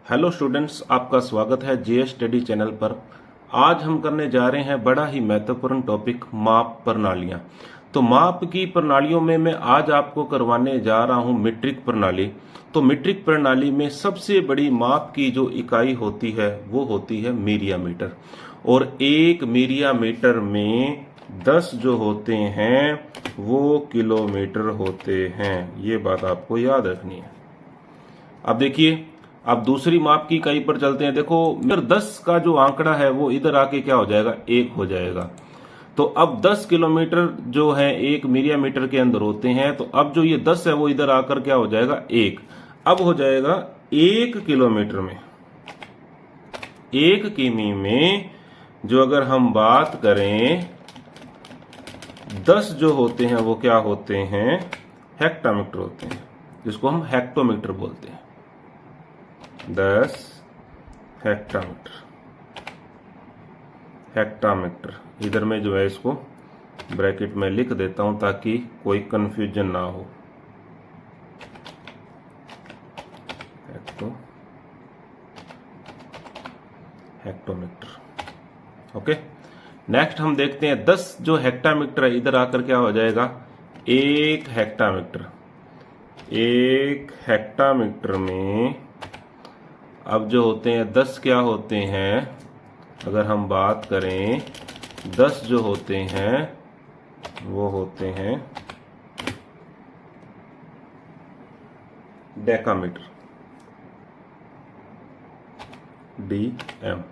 Hello students, आपका स्वागत है जेएस स्टडी चैनल पर। आज हम करने जा रहे हैं बड़ा ही महत्वपूर्ण टॉपिक माप प्रणालियां। तो माप की प्रणालियों में मैं आज आपको करवाने जा रहा हूं मीट्रिक प्रणाली। तो मीट्रिक प्रणाली में सबसे बड़ी माप की जो इकाई होती है वो होती है मीरिया मीटर। और एक मीरिया मीटर में 10 जो होते हैं वो किलोमीटर होते हैं। ये बात आपको याद रखनी है। अब देखिए, अब दूसरी माप की इकाई पर चलते हैं। देखो, मीटर 10 का जो आंकड़ा है वो इधर आके क्या हो जाएगा, 1 हो जाएगा। तो अब 10 किलोमीटर जो है एक मीरिया मीटर के अंदर होते हैं। तो अब जो ये 10 है वो इधर आकर क्या हो जाएगा, 1। अब हो जाएगा 1 किलोमीटर में, 1 किमी में जो अगर हम बात करें 10 जो होते हैं वो क्या होते हैं, हेक्टामीटर होते हैं, जिसको हम हेक्टोमीटर बोलते हैं। 10 हेक्टामीटर, हेक्टामीटर इधर में जो है इसको ब्रैकेट में लिख देता हूं ताकि कोई कंफ्यूजन ना हो। हेक्टोमीटर। ओके, नेक्स्ट हम देखते हैं 10 जो हेक्टामीटर है इधर आकर क्या हो जाएगा, 1 हेक्टामीटर। 1 हेक्टामीटर में अब जो होते हैं 10 क्या होते हैं, अगर हम बात करें 10 जो होते हैं वो होते हैं डेकामीटर, DM।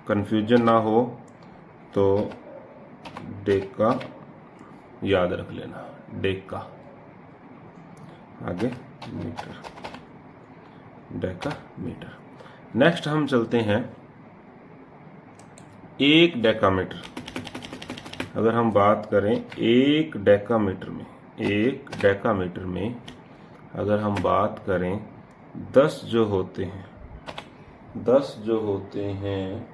कंफ्यूजन ना हो तो डेका याद रख लेना, डेका आगे मीटर, डेका मीटर। नेक्स्ट हम चलते हैं 1 डेकामीटर। अगर हम बात करें 1 डेकामीटर में, 1 डेकामीटर में अगर हम बात करें 10 जो होते हैं, 10 जो होते हैं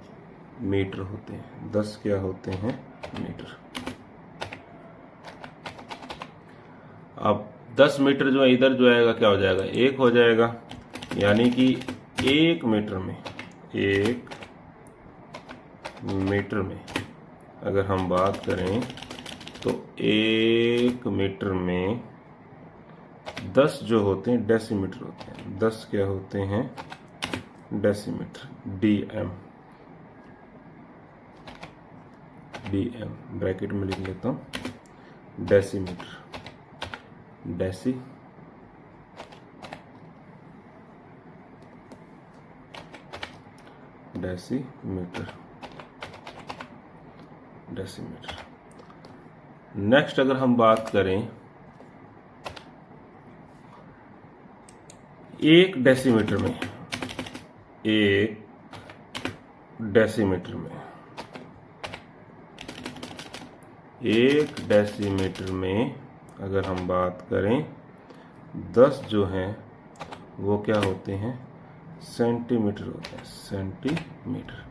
मीटर होते हैं। 10 क्या होते हैं, मीटर। अब 10 मीटर जो है इधर जो आएगा क्या हो जाएगा, 1 हो जाएगा। यानी कि 1 मीटर में, 1 मीटर में अगर हम बात करें तो 1 मीटर में 10 जो होते हैं डेसीमीटर होते हैं। 10 क्या होते हैं, डेसीमीटर, DM। DM ब्रैकेट में लिख लेता हूं, decimetre, deci decimetre, decimetre. Next अगर हम बात करें 1 डेसीमीटर में, 1 डेसीमीटर में, 1 डेसीमीटर में अगर हम बात करें 10 जो हैं वो क्या होते हैं, सेंटीमीटर होते हैं, सेंटीमीटर।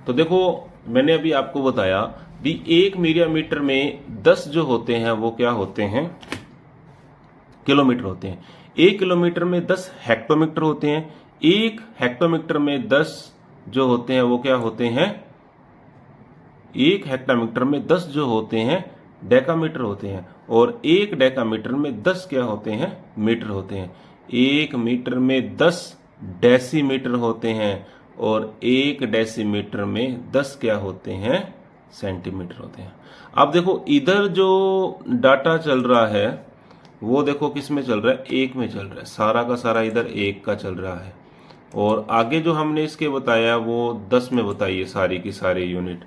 तो देखो, मैंने अभी आपको बताया भी 1 मीरिया मीटर में 10 जो होते हैं वो क्या होते हैं, किलोमीटर होते हैं। 1 किलोमीटर में 10 हेक्टोमीटर होते हैं। 1 हेक्टोमीटर में 10 जो होते हैं वो क्या होते हैं, 1 हेक्टामीटर में 10 जो होते हैं डेकामीटर होते हैं। और 1 डेकामीटर में 10 क्या होते हैं, मीटर होते हैं। 1 मीटर में 10 डेसीमीटर होते हैं और 1 डेसीमीटर में 10 क्या होते हैं, सेंटीमीटर होते हैं। अब देखो, इधर जो डाटा चल रहा है वो देखो किस में चल रहा है, 1 में चल रहा है। सारा का सारा इधर 1 का चल रहा है। और आगे जो हमने इसके बताया वो 10 में बताइए सारी की सारी यूनिट।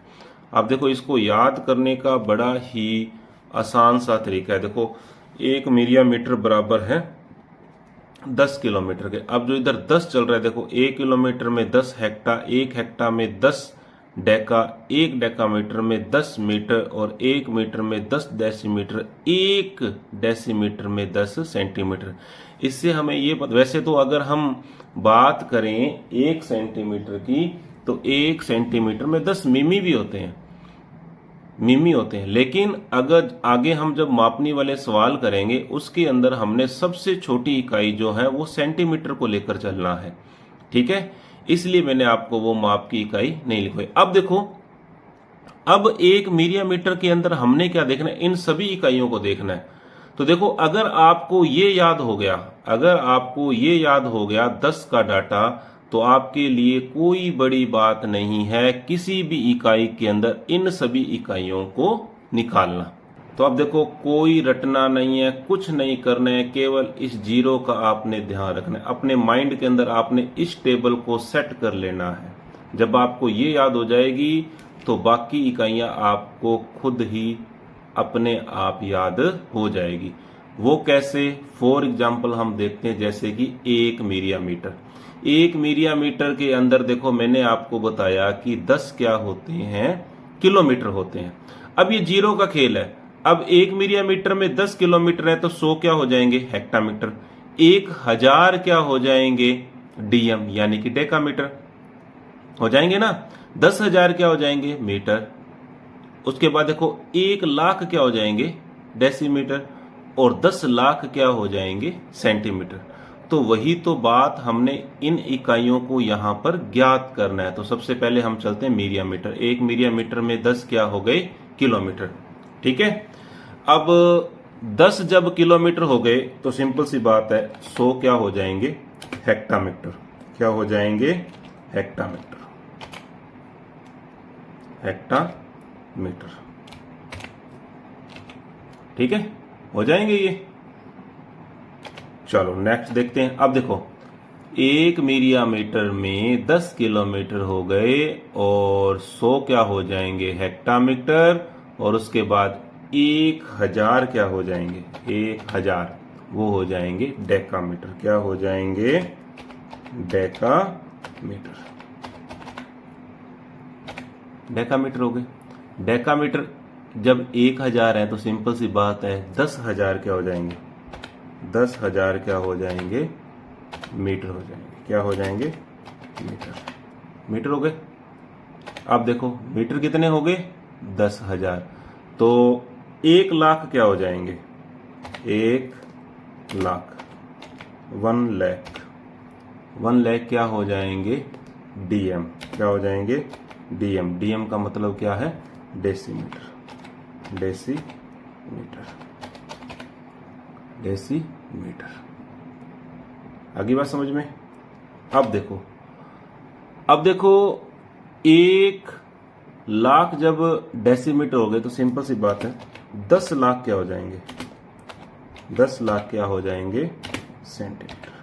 अब देखो, इसको याद करने का बड़ा ही आसान सा तरीका है। देखो, 1 मीरिया मीटर बराबर है 10 किलोमीटर के। अब जो इधर 10 चल रहा है, देखो 1 किलोमीटर में 10 हेक्टा, 1 हेक्टा में 10 डेका, 1 डेकामीटर में 10 मीटर और 1 मीटर में 10 डेसीमीटर, 1 डेसीमीटर में 10 सेंटीमीटर। इससे हमें ये वैसे तो अगर हम बात करें 1 सेंटीमीटर की तो 1 सेंटीमीटर में 10 मिमी भी होते हैं, मिमी होते हैं। लेकिन अगर आगे हम जब मापनी वाले सवाल करेंगे उसके अंदर हमने सबसे छोटी इकाई जो है वो सेंटीमीटर को लेकर चलना है। ठीक है, इसलिए मैंने आपको वो माप की इकाई नहीं लिखवाई। अब देखो, अब एक मिलिमीटर के अंदर हमने क्या देखना है, इन सभी इकाइयों को देखना है। तो देखो, अगर आपको ये याद हो गया, अगर आपको ये याद हो गया 10 का डाटा, तो आपके लिए कोई बड़ी बात नहीं है किसी भी इकाई के अंदर इन सभी इकाइयों को निकालना। तो अब देखो, कोई रटना नहीं है, कुछ नहीं करना है, केवल इस जीरो का आपने ध्यान रखना है। अपने माइंड के अंदर आपने इस टेबल को सेट कर लेना है। जब आपको ये याद हो जाएगी तो बाकी इकाइयां आपको खुद ही अपने आप याद हो जाएगी। वो कैसे? फॉर एग्जाम्पल हम देखते हैं, जैसे कि 1 मिलिमीटर। 1 मिलिमीटर के अंदर देखो, मैंने आपको बताया कि 10 क्या होते हैं, किलोमीटर होते हैं। अब ये जीरो का खेल है। अब 1 मिलिमीटर में 10 किलोमीटर है, तो 100 क्या हो जाएंगे, हेक्टामीटर। 1000 क्या हो जाएंगे, डीएम, यानी कि डेकामीटर हो जाएंगे ना। 10,000 क्या हो जाएंगे, मीटर। उसके बाद देखो, 1 लाख क्या हो जाएंगे, डेसीमीटर। और 10 लाख क्या हो जाएंगे, सेंटीमीटर। तो वही तो बात हमने इन इकाइयों को यहां पर ज्ञात करना है। तो सबसे पहले हम चलते हैं मिलिमीटर। 1 मिलिमीटर में 10 क्या हो गए, किलोमीटर। ठीक है, अब 10 जब किलोमीटर हो गए तो सिंपल सी बात है, 100 क्या हो जाएंगे, हेक्टामीटर। क्या हो जाएंगे, हेक्टामीटर, हेक्टामीटर। ठीक है, हो जाएंगे ये। चलो नेक्स्ट देखते हैं। अब देखो, 1 मिलिमीटर में 10 किलोमीटर हो गए और 100 क्या हो जाएंगे, हेक्टामीटर। और उसके बाद 1000 क्या हो जाएंगे, 1000 वो हो जाएंगे डेकामीटर। क्या हो जाएंगे, डेकामीटर। डेकामीटर हो गए। डेकामीटर जब 1000 है तो सिंपल सी बात है, 10,000 क्या हो जाएंगे, 10,000 क्या हो जाएंगे, मीटर हो जाएंगे। क्या हो जाएंगे, मीटर। मीटर हो गए। अब देखो, मीटर कितने हो गए, 10,000। तो 1 लाख क्या हो जाएंगे, 1 लाख, 1 लाख। 1 लाख क्या हो जाएंगे, डीएम। क्या हो जाएंगे, डीएम। डीएम का मतलब क्या है, डेसीमीटर। Decimetre, decimetre. आगे बात समझ में। अब देखो, अब देखो, 1 लाख जब डेसीमीटर हो गए तो सिंपल सी बात है, 10 लाख क्या हो जाएंगे, 10 लाख क्या हो जाएंगे, सेंटीमीटर।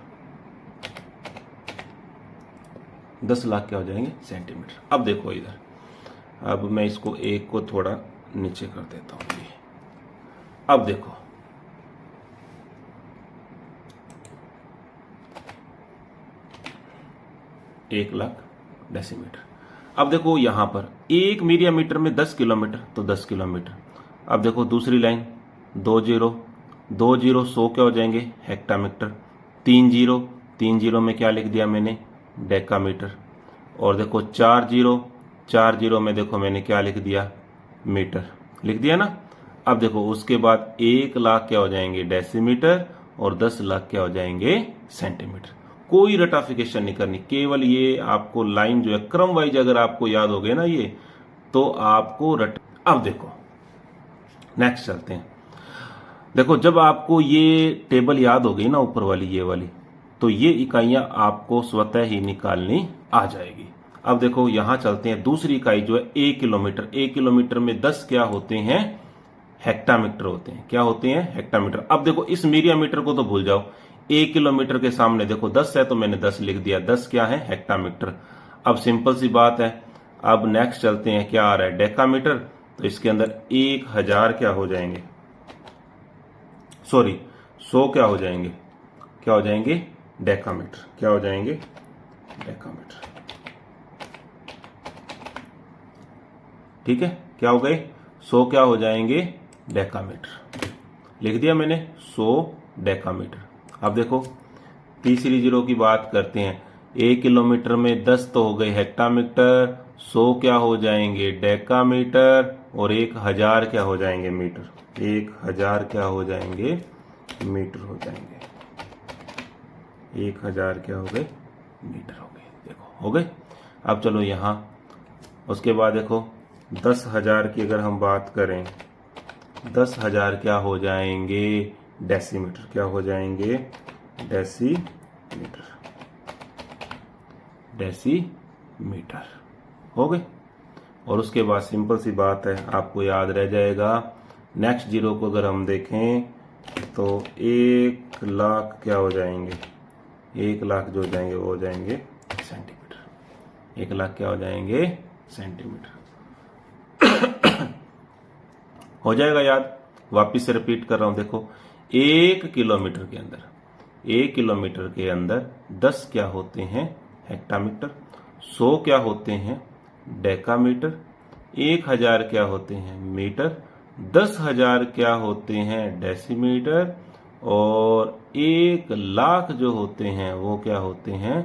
10 लाख क्या हो जाएंगे, सेंटीमीटर। अब देखो इधर, अब मैं इसको 1 को थोड़ा नीचे कर देता हूं। अब देखो, एक लाख डेसीमीटर। अब देखो यहां पर 1 मिलिमीटर में 10 किलोमीटर, तो 10 किलोमीटर। अब देखो दूसरी लाइन, 2 जीरो, 2 जीरो 100 क्या हो जाएंगे, हेक्टामीटर। 3 जीरो, 3 जीरो में क्या लिख दिया मैंने, डेकामीटर। और देखो 4 जीरो, 4 जीरो में देखो मैंने क्या लिख दिया, मीटर लिख दिया ना। अब देखो उसके बाद 1 लाख क्या हो जाएंगे, डेसीमीटर। और 10 लाख क्या हो जाएंगे, सेंटीमीटर। कोई रटाफिकेशन नहीं करनी, केवल ये आपको लाइन जो है क्रम वाइज अगर आपको याद हो गए ना ये, तो आपको रट। अब देखो नेक्स्ट चलते हैं। देखो जब आपको ये टेबल याद हो गई ना, ऊपर वाली ये वाली, तो ये इकाइयां आपको स्वतः ही निकालनी आ जाएगी। अब देखो यहां चलते हैं, दूसरी इकाई जो है 1 किलोमीटर। 1 किलोमीटर में 10 क्या होते हैं, हेक्टामीटर होते हैं। क्या होते हैं, हेक्टामीटर। अब देखो इस मिलिमीटर को तो भूल जाओ, 1 किलोमीटर के सामने देखो 10 है तो मैंने 10 लिख दिया। 10 क्या है, हेक्टामीटर। अब सिंपल सी बात है, अब नेक्स्ट चलते हैं, क्या आ रहा है, डेकामीटर। तो इसके अंदर 1000 क्या हो जाएंगे, सॉरी 100 क्या हो जाएंगे, क्या हो जाएंगे, डेकामीटर। क्या हो जाएंगे, डेकामीटर। ठीक है, क्या हो गए, 100 क्या हो जाएंगे, डेकामीटर। लिख दिया मैंने 100 डेकामीटर। अब देखो तीसरी जीरो की बात करते हैं। 1 किलोमीटर में 10 तो हो गए हेक्टामीटर, 100 क्या हो जाएंगे, डेकामीटर। और 1000 क्या हो जाएंगे, मीटर। 1000 क्या हो जाएंगे, मीटर हो जाएंगे। 1000 क्या हो गए, मीटर हो गए। हो गए। अब चलो यहाँ उसके बाद देखो 10,000 की अगर हम बात करें, 10,000 क्या हो जाएंगे डेसीमीटर, क्या हो जाएंगे डेसीमीटर, डेसीमीटर हो गए। और उसके बाद सिंपल सी बात है, आपको याद रह जाएगा। नेक्स्ट जीरो को अगर हम देखें तो 1,00,000 क्या हो जाएंगे, 1,00,000 जो हो जाएंगे वो हो जाएंगे सेंटीमीटर। 1,00,000 क्या हो जाएंगे सेंटीमीटर। हो जाएगा याद। वापिस से रिपीट कर रहा हूं, देखो 1 किलोमीटर के अंदर, 1 किलोमीटर के अंदर 10 क्या होते हैं हेक्टामीटर, 100 क्या होते हैं डेकामीटर, 1,000 क्या होते हैं मीटर, 10,000 क्या होते हैं डेसीमीटर, और 1,00,000 जो होते हैं वो क्या होते हैं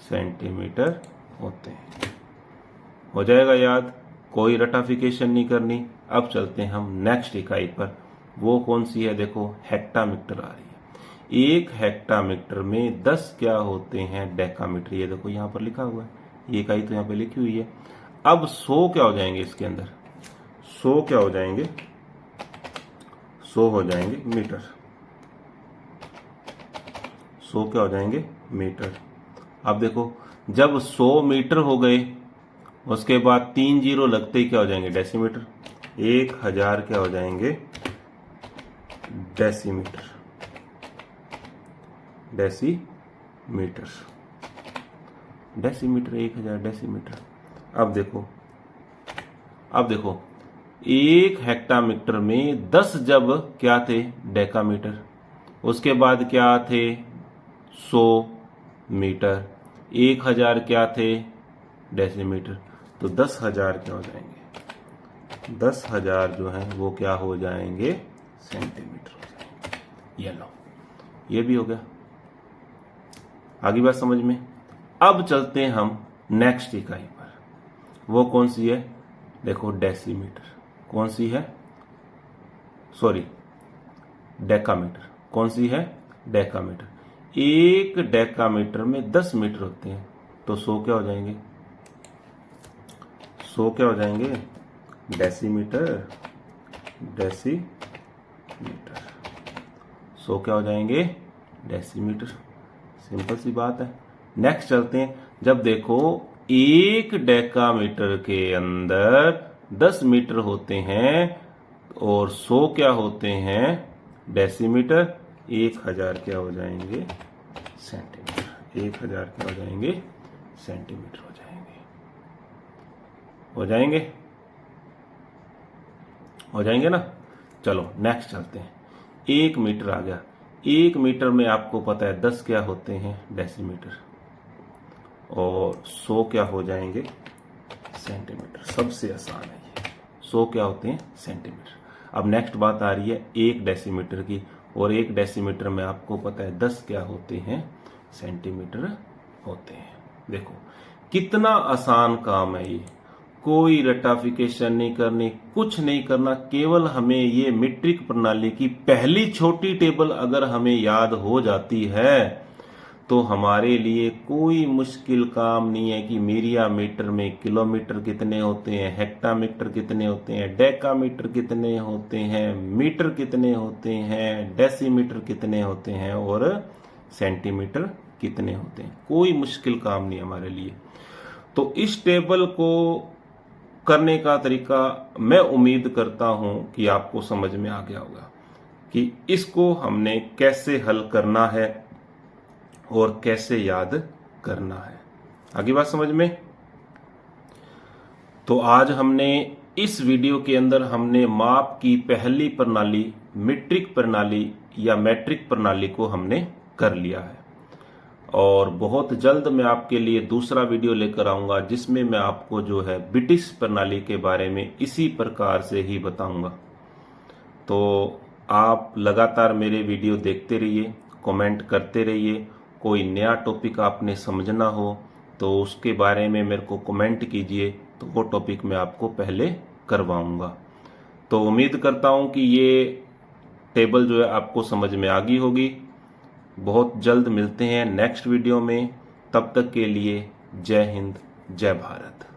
सेंटीमीटर होते हैं। हो जाएगा याद, कोई रटाफिकेशन नहीं करनी। अब चलते हैं हम नेक्स्ट इकाई पर। वो कौन सी है, देखो हेक्टामीटर आ रही है। 1 हेक्टामीटर में 10 क्या होते हैं डेकामीटर, ये देखो यहां पर लिखा हुआ है, ये इकाई तो यहां पे लिखी हुई है। अब 100 क्या हो जाएंगे इसके अंदर, 100 क्या हो जाएंगे, 100 हो जाएंगे मीटर, 100 क्या हो जाएंगे मीटर। अब देखो जब 100 मीटर हो गए, उसके बाद 3 जीरो लगते ही क्या हो जाएंगे डेसीमीटर, 1,000 क्या हो जाएंगे डेसीमीटर, डेसीमीटर, डेसीमीटर 1,000 डेसीमीटर। अब देखो 1 हेक्टामीटर में 10 जब क्या थे डेकामीटर, उसके बाद क्या थे 100 मीटर, 1,000 क्या थे डेसीमीटर, तो 10,000 क्या हो जाएंगे, 10,000 जो है वो क्या हो जाएंगे सेंटीमीटर हो जाएंगे। ये लो, ये भी हो गया। आगे बात समझ में। अब चलते हैं हम नेक्स्ट इकाई पर। वो कौन सी है, देखो डेसीमीटर, कौन सी है, सॉरी डेकामीटर, कौन सी है डेकामीटर। 1 डेकामीटर में 10 मीटर होते हैं, तो 100 क्या हो जाएंगे, 100 क्या हो जाएंगे डेसीमीटर, डेसीमीटर, 100 क्या हो जाएंगे डेसीमीटर। सिंपल सी बात है। नेक्स्ट चलते हैं। जब देखो 1 डेकामीटर के अंदर 10 मीटर होते हैं और 100 क्या होते हैं डेसीमीटर, 1,000 क्या हो जाएंगे सेंटीमीटर, 1,000 क्या हो जाएंगे सेंटीमीटर हो जाएंगे, हो जाएंगे, हो जाएंगे ना। चलो नेक्स्ट चलते हैं। 1 मीटर आ गया। 1 मीटर में आपको पता है 10 क्या होते हैं डेसीमीटर, और 100 क्या हो जाएंगे सेंटीमीटर। सबसे आसान है ये, 100 क्या होते हैं सेंटीमीटर। अब नेक्स्ट बात आ रही है 1 डेसीमीटर की, और 1 डेसीमीटर में आपको पता है 10 क्या होते हैं सेंटीमीटर होते हैं। देखो कितना आसान काम है ये, कोई रटाफिकेशन नहीं करनी, कुछ नहीं करना, केवल हमें ये मीट्रिक प्रणाली की पहली छोटी टेबल अगर हमें याद हो जाती है तो हमारे लिए कोई मुश्किल काम नहीं है कि मीरिया मीटर में किलोमीटर कितने होते हैं, हेक्टामीटर कितने होते हैं, डेकामीटर कितने होते हैं, मीटर कितने होते हैं, डेसीमीटर कितने होते हैं, और सेंटीमीटर कितने होते हैं। कोई मुश्किल काम नहीं हमारे लिए। तो इस टेबल को करने का तरीका मैं उम्मीद करता हूं कि आपको समझ में आ गया होगा कि इसको हमने कैसे हल करना है और कैसे याद करना है। आगे बात समझ में। तो आज हमने इस वीडियो के अंदर हमने माप की पहली प्रणाली मीट्रिक प्रणाली या मैट्रिक प्रणाली को हमने कर लिया है, और बहुत जल्द मैं आपके लिए दूसरा वीडियो लेकर आऊंगा जिसमें मैं आपको जो है ब्रिटिश प्रणाली के बारे में इसी प्रकार से ही बताऊंगा। तो आप लगातार मेरे वीडियो देखते रहिए, कमेंट करते रहिए। कोई नया टॉपिक आपने समझना हो तो उसके बारे में मेरे को कमेंट कीजिए, तो वो टॉपिक मैं आपको पहले करवाऊंगा। तो उम्मीद करता हूं कि ये टेबल जो है आपको समझ में आ गई होगी। बहुत जल्द मिलते हैं नेक्स्ट वीडियो में, तब तक के लिए जय हिंद, जय भारत।